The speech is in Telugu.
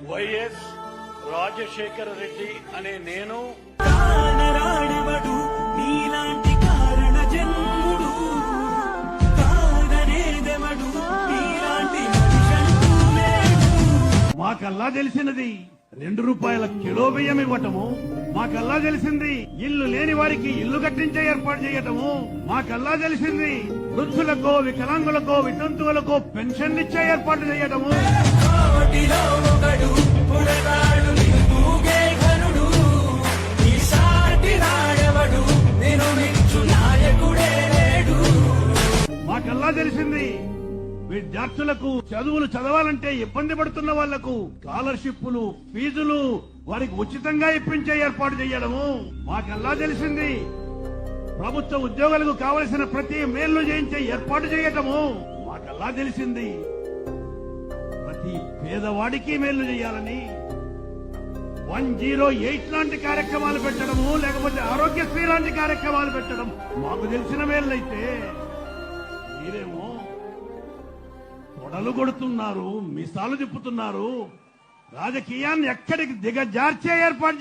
వైఎస్ రాజశేఖర రెడ్డి అనే నేను కానరాడెవడు నీలాంటి కారణ జన్ముడు కాదనేదెవడు నీలాంటి మనిషంటూ లేడు. మాకల్లా తెలిసినది 2 రూపాయల కిలో బియ్యం ఇవ్వటము, మాకల్లా తెలిసింది ఇల్లు లేని వారికి ఇల్లు కట్టించే ఏర్పాటు చేయటము, మాకల్లా తెలిసింది వృద్ధులకో వికలాంగులకో వితంతువులకో పెన్షన్ ఇచ్చే ఏర్పాటు చేయటము. కోటిలో ఒకడు పుడతాడు నిలుగే ఘనుడు నీ సాటి రాడెవడు నేను మిచ్చు నాయకుడే లేడు. మాకల్లా తెలిసింది విద్యార్థులకు చదువులు చదవాలంటే ఇబ్బంది పడుతున్న వాళ్లకు స్కాలర్షిప్లు ఫీజులు వారికి ఉచితంగా ఇప్పించే ఏర్పాటు చేయడము. మాకల్లా తెలిసింది ప్రభుత్వ ఉద్యోగులకు కావలసిన ప్రతి మేలు చేయించే ఏర్పాటు చేయటము. మాకల్లా తెలిసింది ప్రతి పేదవాడికి మేలు చేయాలని 108 లాంటి కార్యక్రమాలు పెట్టడము, లేకపోతే ఆరోగ్యశ్రీ లాంటి కార్యక్రమాలు పెట్టడం మాకు తెలిసిన మేళ్ళైతే మీరేమో కొడలు కొడుతున్నారు, మిసాలు తిప్పుతున్నారు, రాజకీయాన్ని ఎక్కడికి దిగజార్చే ఏర్పాటు